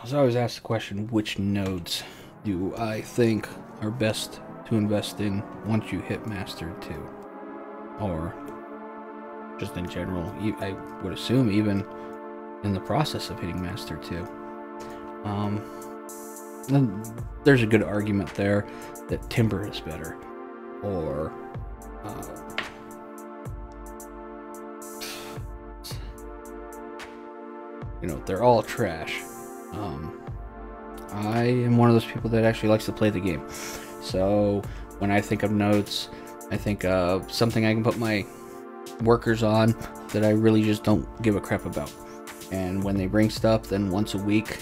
was always asked the question, which nodes do I think are best to invest in once you hit Master 2? Or just in general, I would assume even in the process of hitting Master 2. There's a good argument there that Timber is better, or you know, they're all trash. I am one of those people that actually likes to play the game. So when I think of nodes, I think of something I can put my workers on that I really just don't give a crap about. And when they bring stuff, then once a week,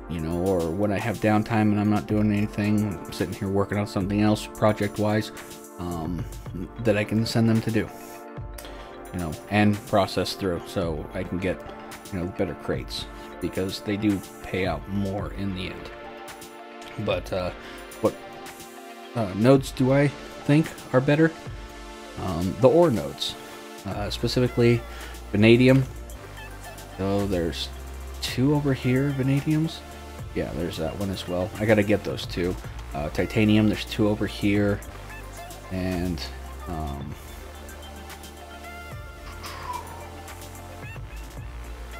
you know, or when I have downtime and I'm not doing anything, I'm sitting here working on something else project-wise, that I can send them to do, you know, and process through, so I can get, you know, better crates, because they do pay out more in the end. But what nodes do I think are better? The ore nodes, specifically vanadium. So there's 2 over here, vanadiums. Yeah, there's that one as well. I gotta get those 2. Titanium, there's 2 over here, and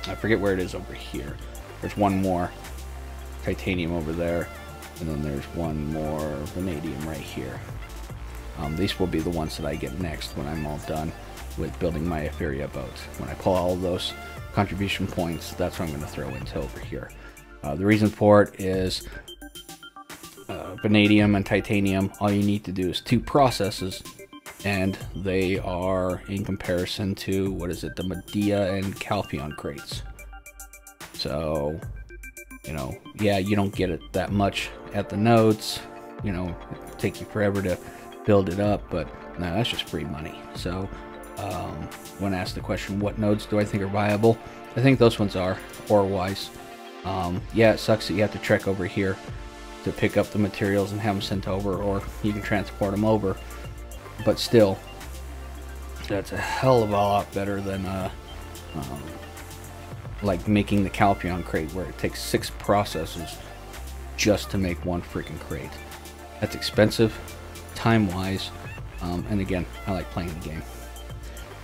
I forget where it is over here. There's 1 more titanium over there, and then there's 1 more vanadium right here. These will be the ones that I get next when I'm all done with building my Etheria boat. When I pull all of those contribution points, that's what I'm going to throw into over here. The reason for it is vanadium and titanium, all you need to do is 2 processes, and they are in comparison to, what is it, the Medea and Calpheon crates. So, you know, yeah, you don't get it that much at the nodes, you know, it takes you forever to build it up, but no, that's just free money. So when asked the question, what nodes do I think are viable, I think those ones are, ore-wise. Yeah, it sucks that you have to trek over here to pick up the materials and have them sent over, or you can transport them over, but still, that's a hell of a lot better than like making the Calpheon crate, where it takes 6 processes just to make 1 freaking crate. That's expensive, time-wise, and again, I like playing the game.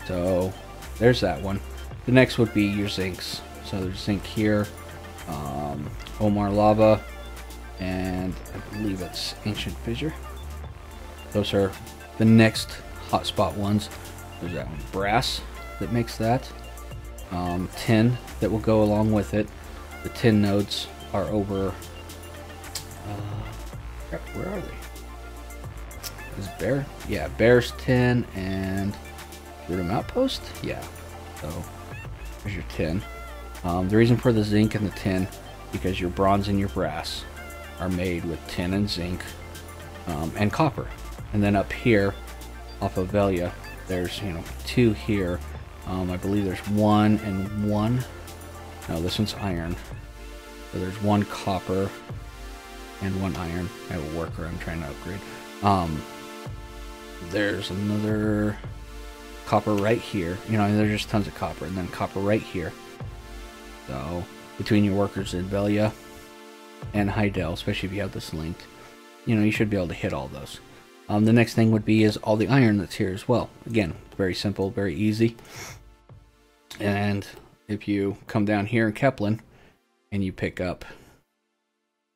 So there's that one. The next would be your zincs. So there's zinc here, Omar Lava, and I believe it's Ancient Fissure. Those are the next hotspot ones. There's that one, brass, that makes that. Tin that will go along with it. The tin nodes are over. Crap, where are they? Is Bear? Yeah, Bear's tin and Rhythm Outpost. Yeah, so there's your tin. The reason for the zinc and the tin, because your bronze and your brass are made with tin and zinc, and copper. And then up here, off of Velia, there's, you know, 2 here. I believe there's 1 and 1. No, this one's iron. So there's 1 copper and 1 iron. I have a worker I'm trying to upgrade. There's another copper right here. You know, there's just tons of copper, and then copper right here. So between your workers in Velia and Hydael, especially if you have this linked, you know, you should be able to hit all those. The next thing would be is all the iron that's here as well. Again, very simple, very easy. And if you come down here in Keplen and you pick up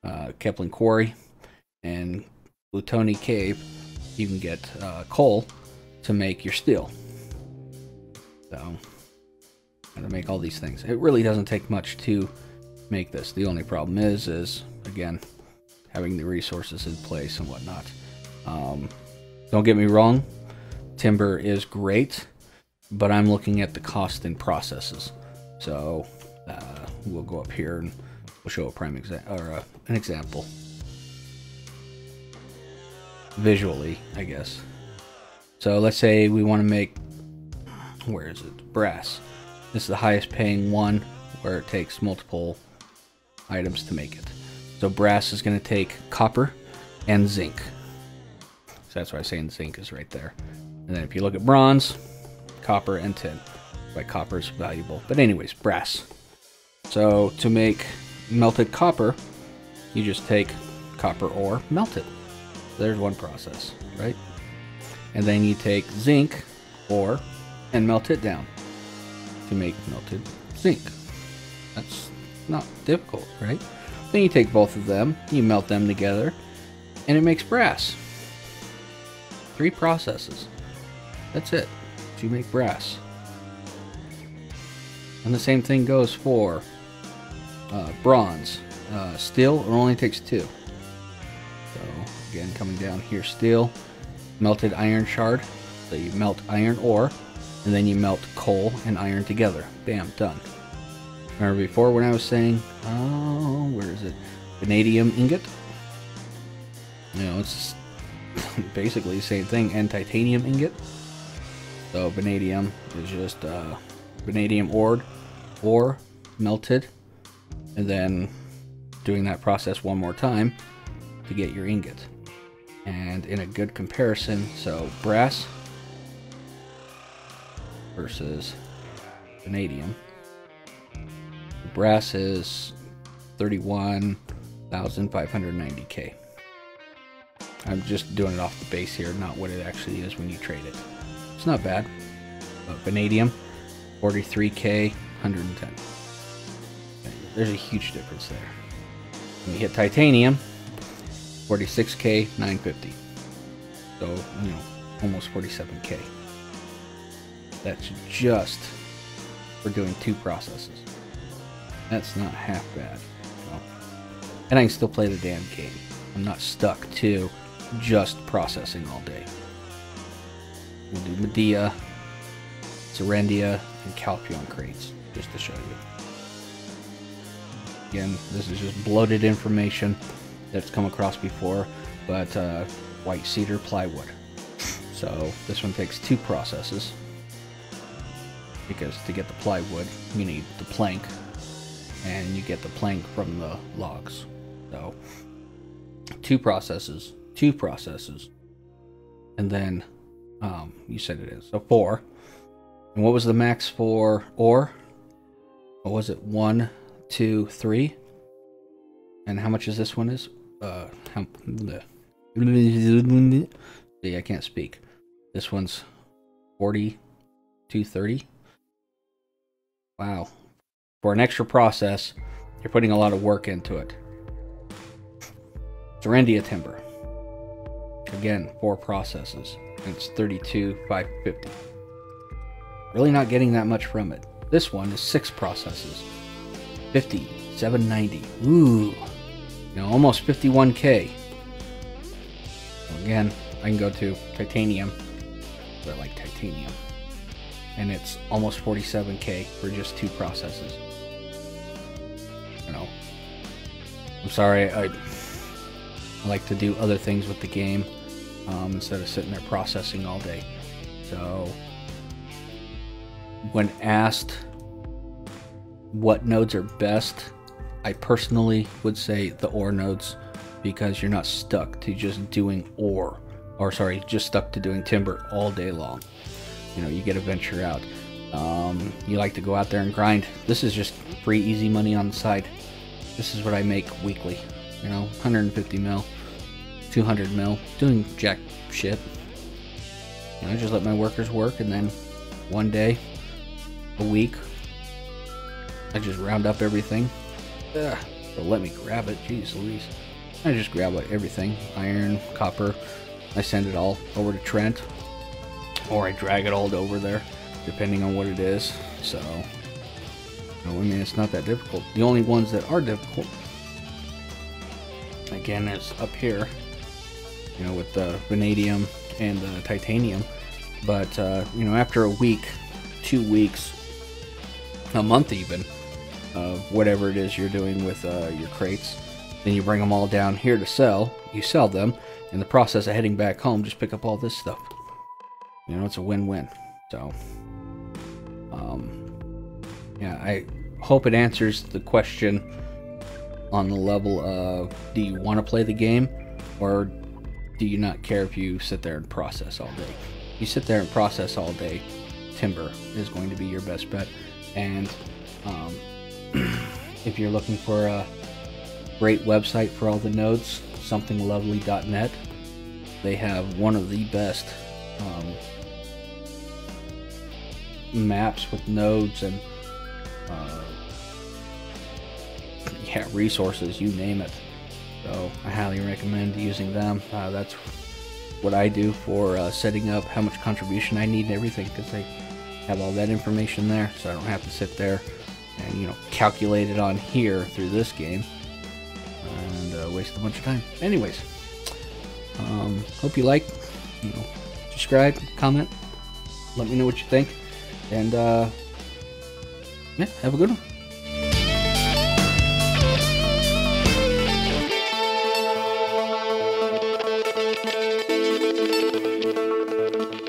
Keplen Quarry and Plutoni Cave, you can get coal to make your steel. So, to make all these things. It really doesn't take much to make this. The only problem is again, having the resources in place and whatnot. Don't get me wrong, timber is great, but I'm looking at the cost in processes. So we'll go up here and we'll show a prime example, or an example visually, I guess. So let's say we want to make, where is it, brass. This is the highest paying one, where it takes multiple items to make it. So brass is going to take copper and zinc. So that's why I'm saying zinc is right there. And then if you look at bronze, copper and tin. Why copper is valuable. But anyways, brass. So to make melted copper, you just take copper ore, melt it. There's one process, right? And then you take zinc ore and melt it down to make melted zinc. That's not difficult, right? Then you take both of them, you melt them together, and it makes brass. 3 processes. That's it. To make brass. And the same thing goes for bronze. Steel, it only takes 2. So again, coming down here, steel, melted iron shard. So you melt iron ore, and then you melt coal and iron together. Bam, done. Remember before when I was saying, oh, where is it? Vanadium ingot. You know, it's basically the same thing. And titanium ingot. So vanadium is just vanadium ore melted, and then doing that process one more time to get your ingot. And in a good comparison, so brass versus vanadium. Brass is 31,590K. I'm just doing it off the base here, not what it actually is when you trade it. It's not bad. But vanadium, 43K, 110. There's a huge difference there. When you hit titanium, 46K, 950. So, you know, almost 47K. That's just for doing 2 processes. That's not half bad. No. And I can still play the damn game. I'm not stuck to just processing all day. We'll do Medea, Serendia, and Calpion crates, just to show you. Again, this is just bloated information that's come across before, but white cedar plywood. So this one takes 2 processes, because to get the plywood, you need the plank, and you get the plank from the logs. So 2 processes, and then you said it is so 4. And what was the max for ore? What was it? 1, 2, 3. And how much is this one? Is see, I can't speak. This one's 40, 230. Wow. For an extra process, you're putting a lot of work into it. Serendia timber. Again, 4 processes. And it's 32,550. Really not getting that much from it. This one is 6 processes. 50,790. Ooh. You know, almost 51K. So again, I can go to titanium. I like titanium. And it's almost 47K for just 2 processes. You know, I'm sorry, I like to do other things with the game instead of sitting there processing all day. So when asked what nodes are best, I personally would say the ore nodes, because you're not stuck to just doing ore, or sorry, just stuck to doing timber all day long. You know, you get to venture out. You like to go out there and grind. This is just free, easy money on the side. This is what I make weekly. You know, 150 mil, 200 mil, doing jack shit. You know, just let my workers work, and then one day a week, I just round up everything. Ugh, they'll let me grab it. Jeez Louise. I just grab everything. Iron, copper. I send it all over to Trent. Or I drag it all over there, depending on what it is. So, you know, I mean, it's not that difficult. The only ones that are difficult, again, is up here. You know, with the vanadium and the titanium. But, you know, after a week, 2 weeks, a month even, of whatever it is you're doing with your crates, then you bring them all down here to sell. You sell them. In the process of heading back home, just pick up all this stuff. You know, it's a win-win. So, yeah, I hope it answers the question on the level of, do you want to play the game, or do you not care if you sit there and process all day? If you sit there and process all day, timber is going to be your best bet. And if you're looking for a great website for all the nodes, somethinglovely.net. They have one of the best maps with nodes and yeah, resources, you name it. So I highly recommend using them. That's what I do for setting up how much contribution I need and everything, because they have all that information there, so I don't have to sit there and, you know, calculate it on here through this game and waste a bunch of time. Anyways, hope you like, you know, subscribe, comment, let me know what you think, and yeah, have a good one.